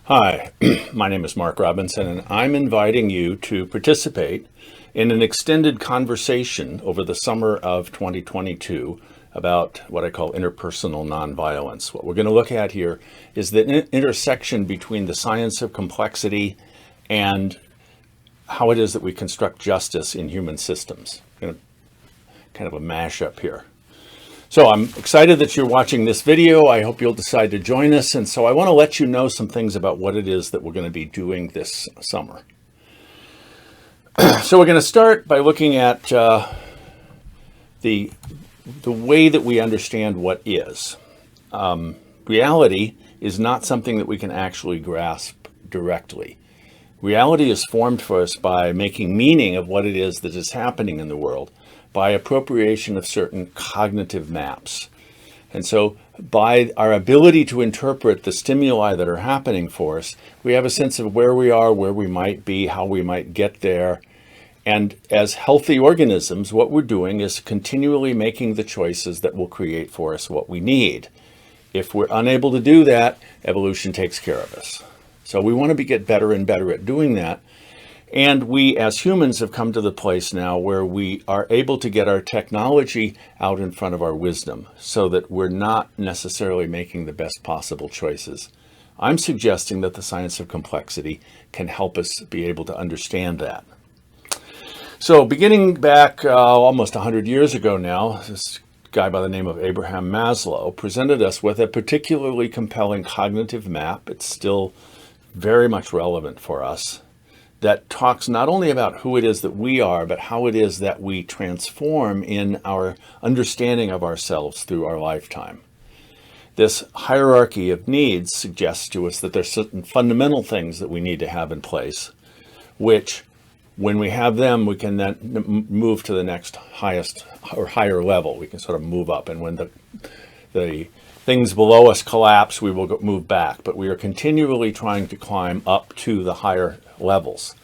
Hi, my name is Mark Robinson, and I'm inviting you to participate in an extended conversation over the summer of 2022 about what I call interpersonal nonviolence. What we're going to look at here is the intersection between the science of complexity and how it is that we construct justice in human systems. Kind of a mashup here. So I'm excited that you're watching this video. I hope you'll decide to join us. And so I want to let you know some things about what it is that we're going to be doing this summer. So we're going to start by looking at the way that we understand what is. Reality is not something that we can actually grasp directly. Reality is formed for us by making meaning of what it is that is happening in the world, by appropriation of certain cognitive maps. And so by our ability to interpret the stimuli that are happening for us, we have a sense of where we are, where we might be, how we might get there. And as healthy organisms, what we're doing is continually making the choices that will create for us what we need. If we're unable to do that, evolution takes care of us. So we want to get better and better at doing that. And we as humans have come to the place now where we are able to get our technology out in front of our wisdom so that we're not necessarily making the best possible choices. I'm suggesting that the science of complexity can help us be able to understand that. So beginning back almost 100 years ago now, this guy by the name of Abraham Maslow presented us with a particularly compelling cognitive map. It's still very much relevant for us, that talks not only about who it is that we are, but how it is that we transform in our understanding of ourselves through our lifetime. This hierarchy of needs suggests to us that there's certain fundamental things that we need to have in place, which when we have them, we can then move to the next highest or higher level. We can sort of move up. And when the things below us collapse, we will move back. But we are continually trying to climb up to the higher levels.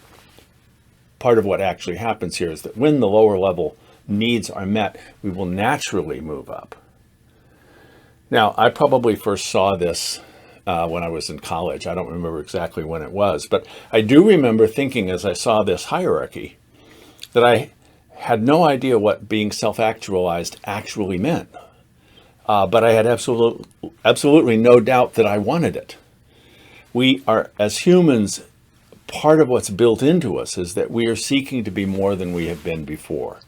Part of what actually happens here is that when the lower level needs are met, we will naturally move up. Now, I probably first saw this when I was in college. I don't remember exactly when it was, but I do remember thinking as I saw this hierarchy that I had no idea what being self-actualized actually meant. But I had absolutely no doubt that I wanted it. We are, as humans, part of what's built into us is that we are seeking to be more than we have been before.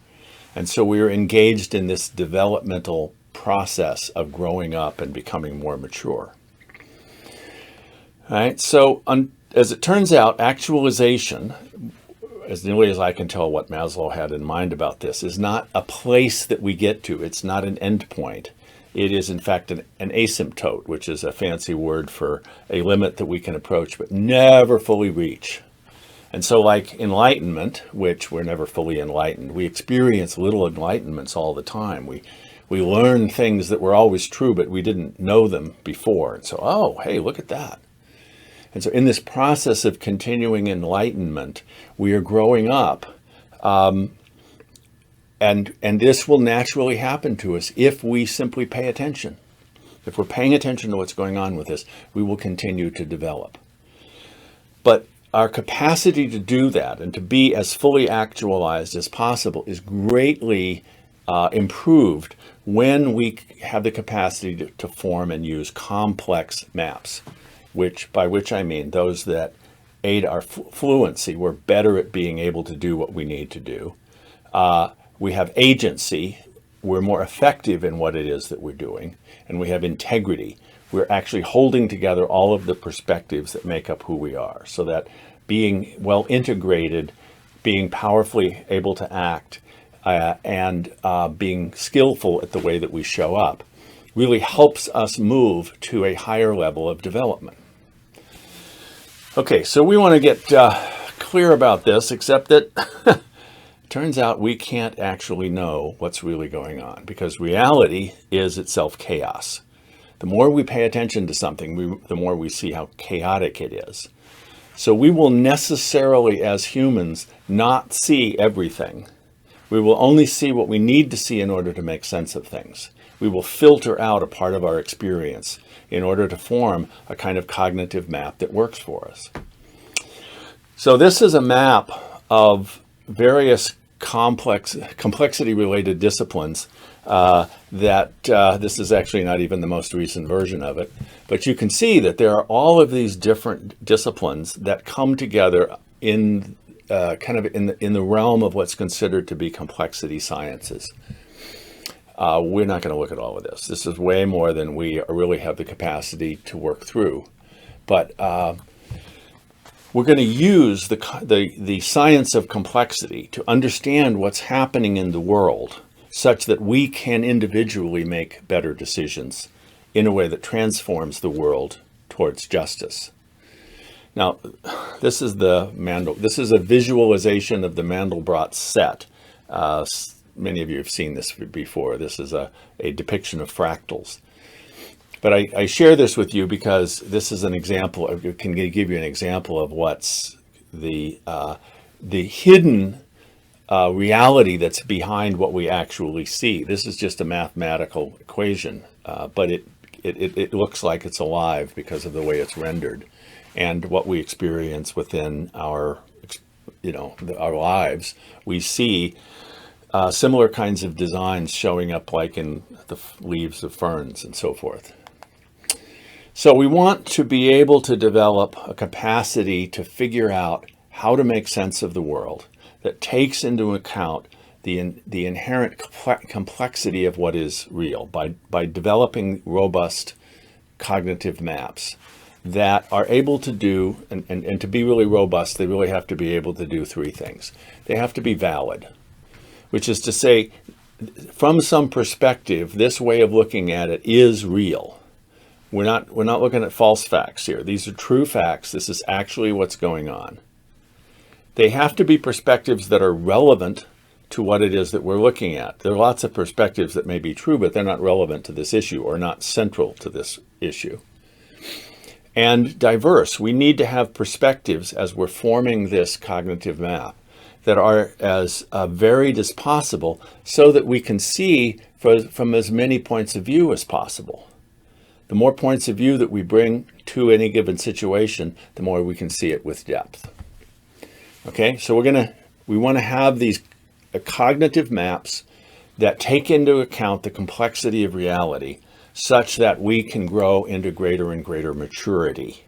And so we are engaged in this developmental process of growing up and becoming more mature. All right, so as it turns out, actualization, as nearly as I can tell what Maslow had in mind about this, is not a place that we get to. It's not an endpoint. It is, in fact, an asymptote, which is a fancy word for a limit that we can approach but never fully reach. And so like enlightenment, which we're never fully enlightened, we experience little enlightenments all the time. We learn things that were always true, but we didn't know them before. And so, oh, hey, look at that. And so in this process of continuing enlightenment, we are growing up. And this will naturally happen to us if we simply pay attention. If we're paying attention to what's going on with this, we will continue to develop. But our capacity to do that and to be as fully actualized as possible is greatly improved when we have the capacity to form and use complex maps, by which I mean those that aid our fluency. We're better at being able to do what we need to do. We have agency. We're more effective in what it is that we're doing. And we have integrity. We're actually holding together all of the perspectives that make up who we are, so that being well integrated, being powerfully able to act, and being skillful at the way that we show up really helps us move to a higher level of development. Okay, so we want to get clear about this, except that turns out we can't actually know what's really going on, because reality is itself chaos. The more we pay attention to something, the more we see how chaotic it is. So we will necessarily, as humans, not see everything. We will only see what we need to see in order to make sense of things. We will filter out a part of our experience in order to form a kind of cognitive map that works for us. So this is a map of various complexity-related disciplines this is actually not even the most recent version of it, but you can see that there are all of these different disciplines that come together in in the realm of what's considered to be complexity sciences. We're not going to look at all of this. This is way more than we really have the capacity to work through, but we're going to use the science of complexity to understand what's happening in the world, such that we can individually make better decisions in a way that transforms the world towards justice. Now, this is a visualization of the Mandelbrot set. Many of you have seen this before. This is a depiction of fractals. But I share this with you because this is an example. I can give you an example of what's the hidden reality that's behind what we actually see. This is just a mathematical equation, but it looks like it's alive because of the way it's rendered, and what we experience within our lives. We see similar kinds of designs showing up, like in the leaves of ferns and so forth. So we want to be able to develop a capacity to figure out how to make sense of the world that takes into account the inherent complexity of what is real by developing robust cognitive maps that are able to do, and to be really robust, they really have to be able to do three things. They have to be valid, which is to say, from some perspective, this way of looking at it is real. We're not looking at false facts here. These are true facts. This is actually what's going on. They have to be perspectives that are relevant to what it is that we're looking at. There are lots of perspectives that may be true, but they're not relevant to this issue or not central to this issue. And diverse. We need to have perspectives as we're forming this cognitive map that are as varied as possible, so that we can see from as many points of view as possible. The more points of view that we bring to any given situation, the more we can see it with depth. Okay, so we want to have these cognitive maps that take into account the complexity of reality, such that we can grow into greater and greater maturity.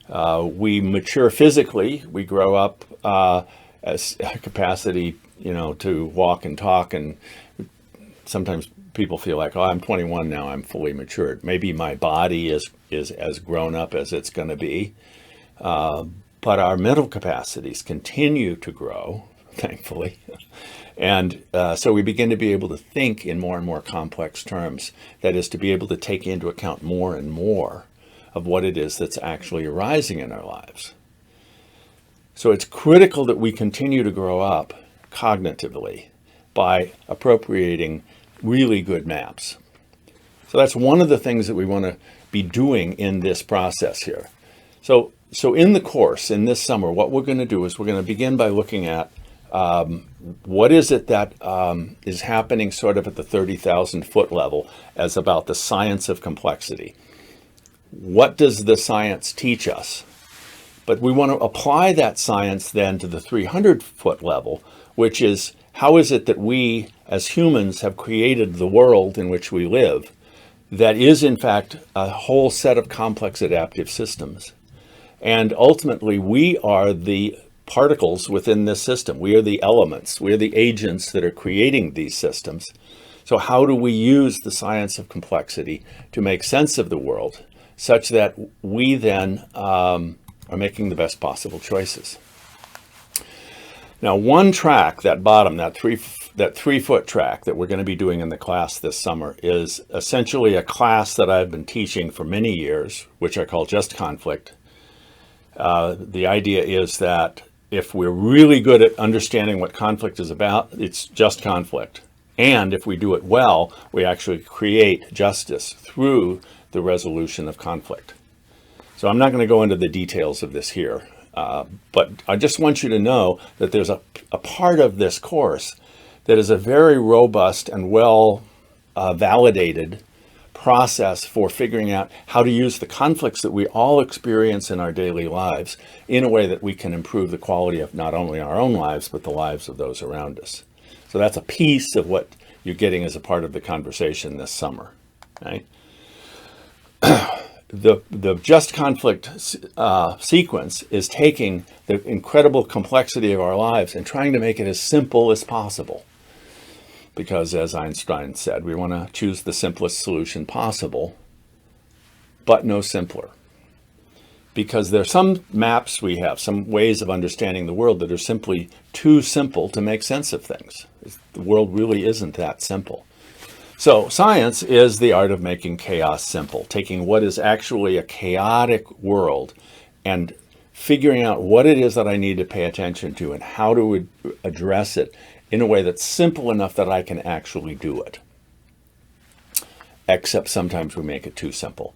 We mature physically. We grow up as a capacity, to walk and talk, and sometimes people feel like, oh, I'm 21 now, I'm fully matured. Maybe my body is as grown up as it's going to be, but our mental capacities continue to grow, thankfully. And so we begin to be able to think in more and more complex terms. That is, to be able to take into account more and more of what it is that's actually arising in our lives. So it's critical that we continue to grow up cognitively by appropriating really good maps. So that's one of the things that we want to be doing in this process here. So in the course, in this summer, what we're going to do is we're going to begin by looking at what is it that is happening sort of at the 30,000 foot level as about the science of complexity. What does the science teach us? But we want to apply that science then to the 300 foot level, which is, how is it that we as humans have created the world in which we live that is in fact a whole set of complex adaptive systems? And ultimately, we are the particles within this system. We are the elements. We are the agents that are creating these systems. So how do we use the science of complexity to make sense of the world, such that we then are making the best possible choices? Now, one track, that bottom, that 3 foot track that we're going to be doing in the class this summer, is essentially a class that I've been teaching for many years, which I call Just Conflict. The idea is that if we're really good at understanding what conflict is about, it's just conflict. And if we do it well, we actually create justice through the resolution of conflict. So I'm not going to go into the details of this here, but I just want you to know that there's a part of this course that is a very robust and well validated process for figuring out how to use the conflicts that we all experience in our daily lives in a way that we can improve the quality of not only our own lives, but the lives of those around us. So that's a piece of what you're getting as a part of the conversation this summer, right? The just conflict sequence is taking the incredible complexity of our lives and trying to make it as simple as possible. Because as Einstein said, we want to choose the simplest solution possible, but no simpler. Because there are some maps we have, some ways of understanding the world that are simply too simple to make sense of things. The world really isn't that simple. So science is the art of making chaos simple, taking what is actually a chaotic world and figuring out what it is that I need to pay attention to and how to address it in a way that's simple enough that I can actually do it. Except sometimes we make it too simple,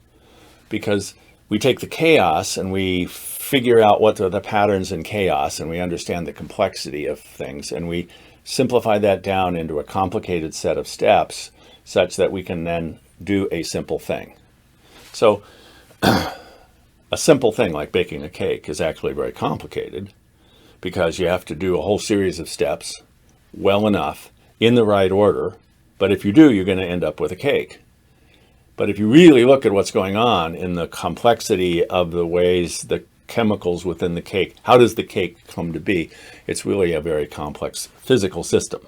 because we take the chaos and we figure out what are the patterns in chaos, and we understand the complexity of things, and we simplify that down into a complicated set of steps such that we can then do a simple thing. So a simple thing like baking a cake is actually very complicated, because you have to do a whole series of steps well enough in the right order. But if you do, you're going to end up with a cake. But if you really look at what's going on in the complexity of the ways the chemicals within the cake, how does the cake come to be? It's really a very complex physical system.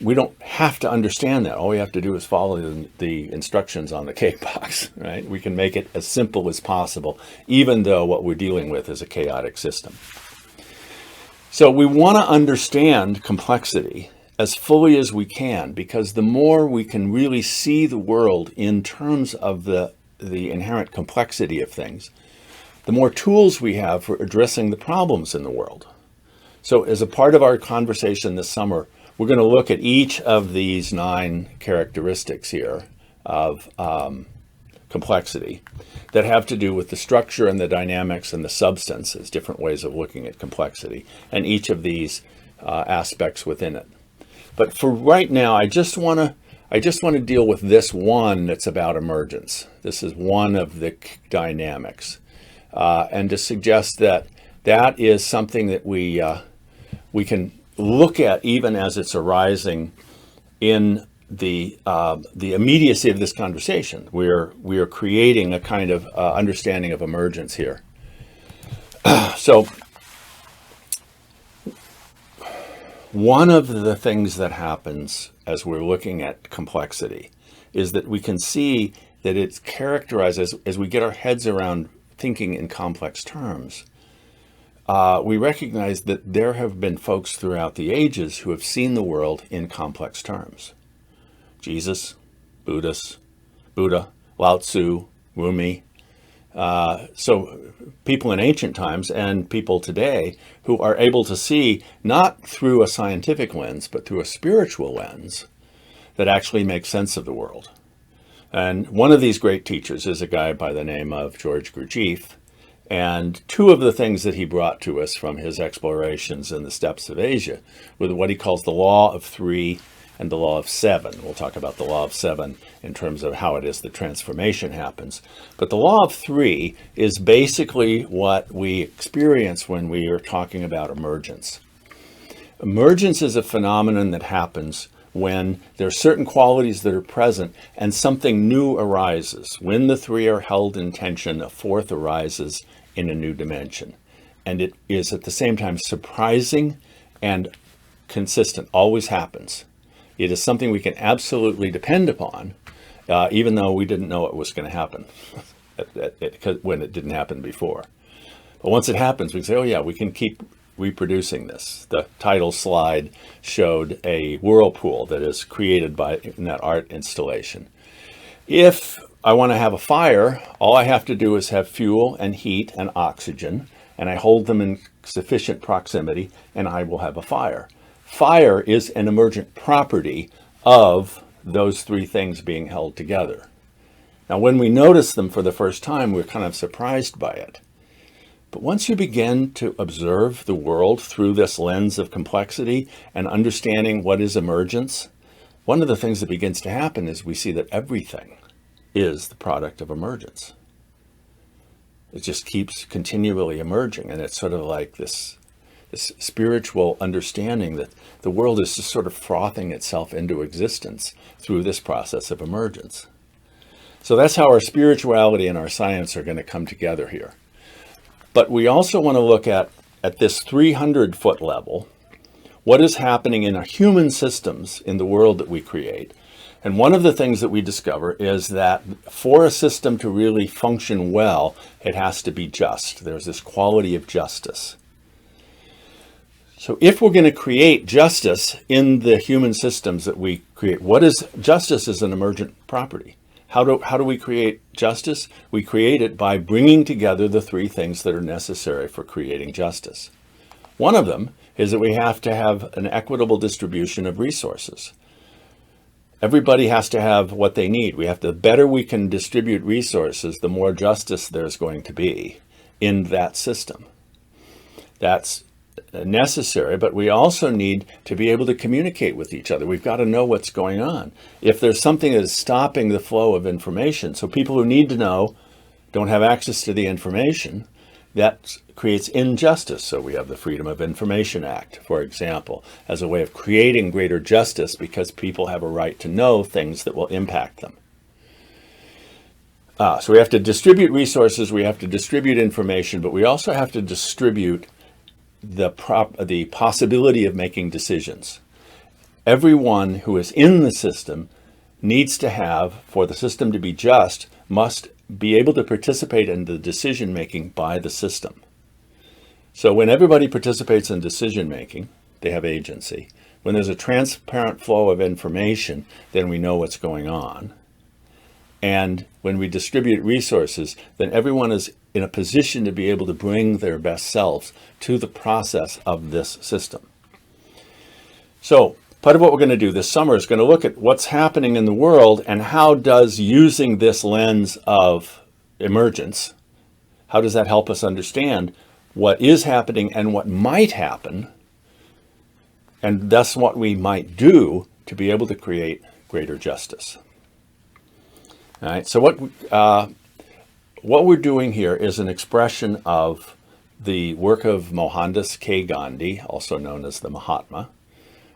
We don't have to understand that. All we have to do is follow the instructions on the cake box, right? We can make it as simple as possible, even though what we're dealing with is a chaotic system. So we want to understand complexity as fully as we can, because the more we can really see the world in terms of the inherent complexity of things, the more tools we have for addressing the problems in the world. So as a part of our conversation this summer, we're going to look at each of these 9 characteristics here of complexity that have to do with the structure and the dynamics and the substance as different ways of looking at complexity, and each of these aspects within it. But for right now, I just want to deal with this one that's about emergence. This is one of the dynamics, and to suggest that that is something that we can look at even as it's arising in the immediacy of this conversation. We are creating a kind of understanding of emergence here. So one of the things that happens as we're looking at complexity is that we can see that it's characterized as we get our heads around thinking in complex terms. We recognize that there have been folks throughout the ages who have seen the world in complex terms. Jesus, Buddha, Lao Tzu, Rumi. So people in ancient times and people today who are able to see not through a scientific lens, but through a spiritual lens that actually makes sense of the world. And one of these great teachers is a guy by the name of George Gurdjieff. And 2 of the things that he brought to us from his explorations in the steppes of Asia were what he calls the law of 3 and the law of 7. We'll talk about the law of 7 in terms of how it is that transformation happens. But the law of 3 is basically what we experience when we are talking about emergence. Emergence is a phenomenon that happens when there are certain qualities that are present and something new arises. When the 3 are held in tension, a 4th arises in a new dimension. And it is at the same time surprising and consistent, always happens. It is something we can absolutely depend upon, even though we didn't know it was going to happen when it didn't happen before. But once it happens, we can say, oh yeah, we can keep reproducing this. The title slide showed a whirlpool that is created in that art installation. If I want to have a fire, all I have to do is have fuel and heat and oxygen, and I hold them in sufficient proximity, and I will have a fire. Fire is an emergent property of those 3 things being held together. Now, when we notice them for the first time, we're kind of surprised by it. But once you begin to observe the world through this lens of complexity and understanding what is emergence, one of the things that begins to happen is we see that everything is the product of emergence. It just keeps continually emerging, and it's sort of like this spiritual understanding that the world is just sort of frothing itself into existence through this process of emergence. So that's how our spirituality and our science are going to come together here. But we also want to look at this 300-foot level, what is happening in our human systems in the world that we create. And one of the things that we discover is that for a system to really function well, it has to be just. There's this quality of justice. So if we're going to create justice in the human systems that we create, what is justice? Is an emergent property. How do we create justice? We create it by bringing together the three things that are necessary for creating justice. One of them is that we have to have an equitable distribution of resources. Everybody has to have what they need. The better we can distribute resources, the more justice there's going to be in that system. That's necessary, but we also need to be able to communicate with each other. We've got to know what's going on. If there's something that is stopping the flow of information, so people who need to know don't have access to the information, that creates injustice. So we have the Freedom of Information Act, for example, as a way of creating greater justice because people have a right to know things that will impact them. So we have to distribute resources, we have to distribute information, but we also have to distribute the possibility of making decisions. Everyone who is in the system needs to have, for the system to be just, must be able to participate in the decision making by the system. So when everybody participates in decision making, they have agency. When there's a transparent flow of information, then we know what's going on. And when we distribute resources, then everyone is in a position to be able to bring their best selves to the process of this system. So part of what we're going to do this summer is going to look at what's happening in the world and how does using this lens of emergence, how does that help us understand what is happening and what might happen, and thus what we might do to be able to create greater justice. All right, so what we're doing here is an expression of the work of Mohandas K. Gandhi, also known as the Mahatma,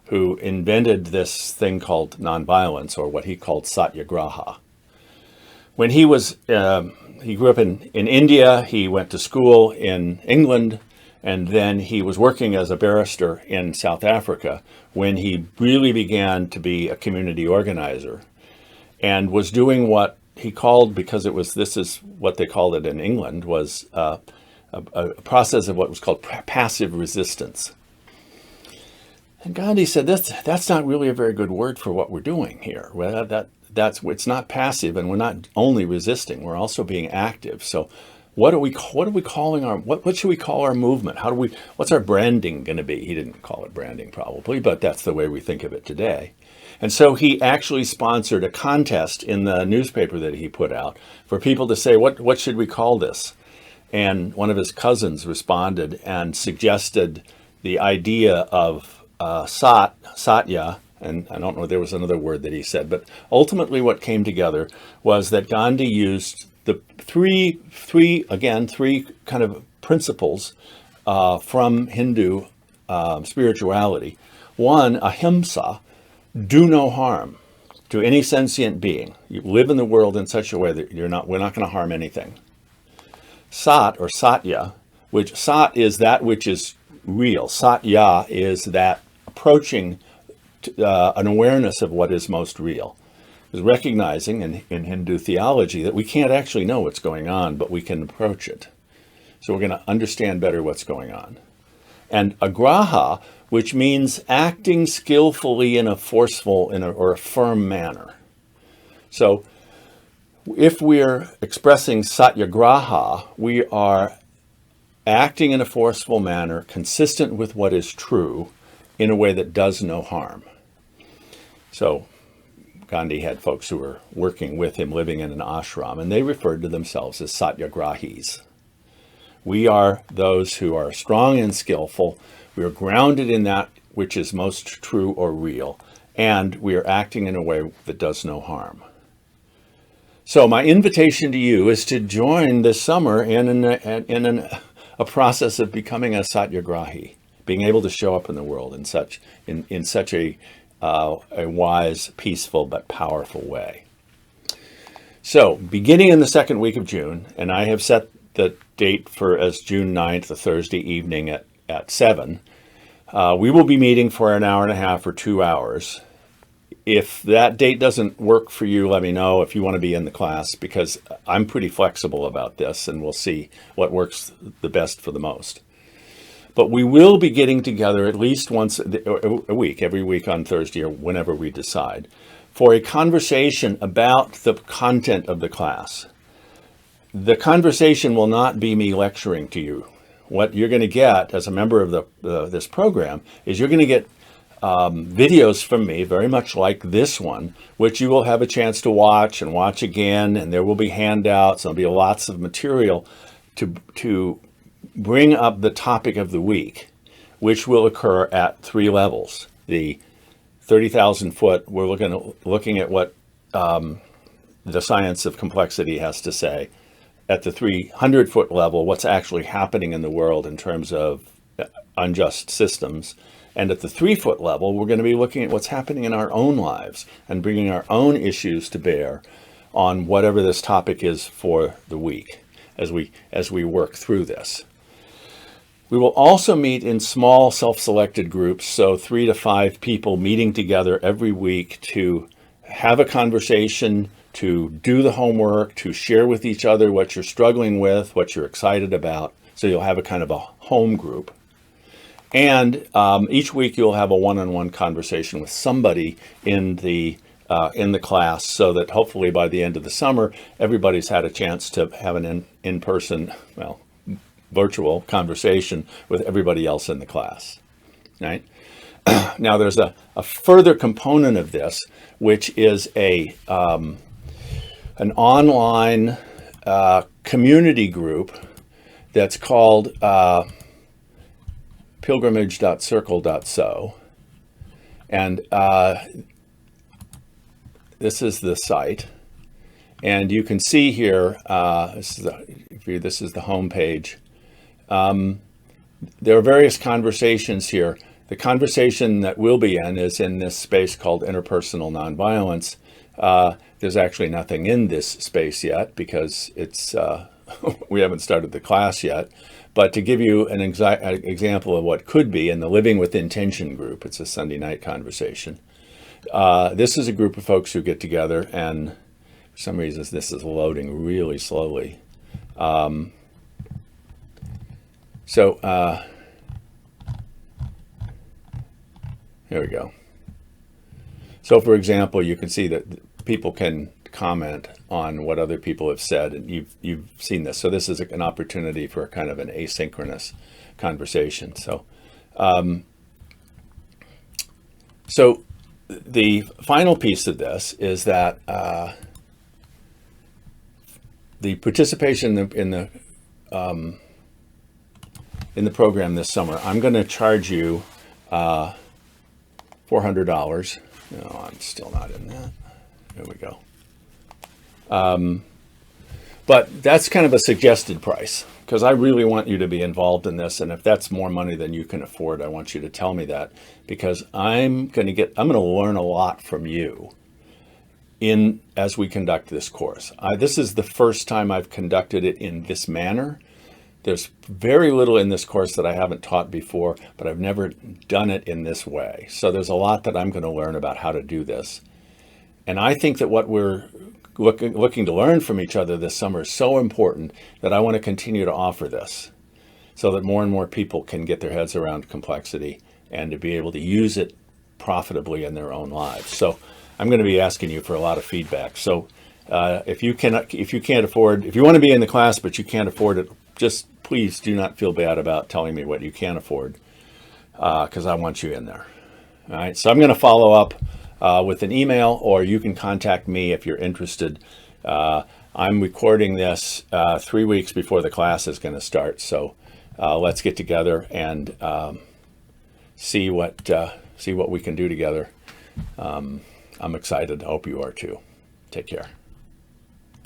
who invented this thing called nonviolence, or what he called satyagraha. When he grew up in India, he went to school in England, and then he was working as a barrister in South Africa when he really began to be a community organizer, and was doing what he called, because this is what they called it in England, was a process of what was called passive resistance. And Gandhi said, that's not really a very good word for what we're doing here. Well, it's not passive, and we're not only resisting, we're also being active. So what should we call our movement? What's our branding going to be? He didn't call it branding probably, but that's the way we think of it today. And so he actually sponsored a contest in the newspaper that he put out for people to say, what should we call this? And one of his cousins responded and suggested the idea of satya, and I don't know, there was another word that he said, but ultimately what came together was that Gandhi used the three kind of principles from Hindu spirituality. One, ahimsa, do no harm to any sentient being. You live in the world in such a way that we're not going to harm anything. Sat, or satya, which sat is that which is real. Satya is that approaching an awareness of what is most real. Is recognizing in Hindu theology that we can't actually know what's going on, but we can approach it. So we're going to understand better what's going on. And agraha, which means acting skillfully in a forceful or a firm manner. So if we're expressing satyagraha, we are acting in a forceful manner consistent with what is true in a way that does no harm. So Gandhi had folks who were working with him living in an ashram, and they referred to themselves as satyagrahis. We are those who are strong and skillful. We are grounded in that which is most true or real, and we are acting in a way that does no harm. So my invitation to you is to join this summer in a process of becoming a satyagrahi, being able to show up in the world in such a wise, peaceful, but powerful way. So beginning in the second week of June, and I have set the date for as June 9th, a Thursday evening at 7, we will be meeting for an hour and a half or 2 hours. If that date doesn't work for you, let me know if you want to be in the class, because I'm pretty flexible about this and we'll see what works the best for the most. But we will be getting together at least once a week, every week on Thursday or whenever we decide, for a conversation about the content of the class. The conversation will not be me lecturing to you. What you're going to get as a member of this program is you're going to get videos from me, very much like this one, which you will have a chance to watch and watch again, and there will be handouts. There'll be lots of material to bring up the topic of the week, which will occur at 3 levels. The 30,000 foot, we're looking at what the science of complexity has to say. At the 300 foot level, what's actually happening in the world in terms of unjust systems. And at the 3 foot level, we're going to be looking at what's happening in our own lives and bringing our own issues to bear on whatever this topic is for the week as we work through this. We will also meet in small self-selected groups, so 3 to 5 people meeting together every week to have a conversation, to do the homework, to share with each other what you're struggling with, what you're excited about. So you'll have a kind of a home group. And each week you'll have a one-on-one conversation with somebody in the class, so that hopefully by the end of the summer, everybody's had a chance to have an in-person, virtual conversation with everybody else in the class, right? Now there's a further component of this, which is an online community group that's called pilgrimage.circle.so, and this is the site, and you can see here, this is the home page. There are various conversations here. The conversation that we'll be in is in this space called Interpersonal Nonviolence. There's actually nothing in this space yet because it's we haven't started the class yet. But to give you an example of what could be in the Living with Intention group, it's a Sunday night conversation. This is a group of folks who get together, and for some reasons this is loading really slowly. Here we go. So for example, you can see that people can comment on what other people have said, and you've seen this. So this is an opportunity for kind of an asynchronous conversation. So the final piece of this is that the participation in the program this summer, I'm going to charge you $400. No, I'm still not in that. There we go. But that's kind of a suggested price, because I really want you to be involved in this. And if that's more money than you can afford, I want you to tell me that, because I'm going to learn a lot from you as we conduct this course. This is the first time I've conducted it in this manner. There's very little in this course that I haven't taught before, but I've never done it in this way. So there's a lot that I'm going to learn about how to do this. And I think that what we're looking to learn from each other this summer is so important that I want to continue to offer this so that more and more people can get their heads around complexity and to be able to use it profitably in their own lives. So I'm going to be asking you for a lot of feedback. So if you want to be in the class but you can't afford it, just please do not feel bad about telling me what you can't afford, because I want you in there. All right. So I'm going to follow up with an email, or you can contact me if you're interested. I'm recording this 3 weeks before the class is going to start. So let's get together and see what we can do together I'm excited. I hope you are too. Take care.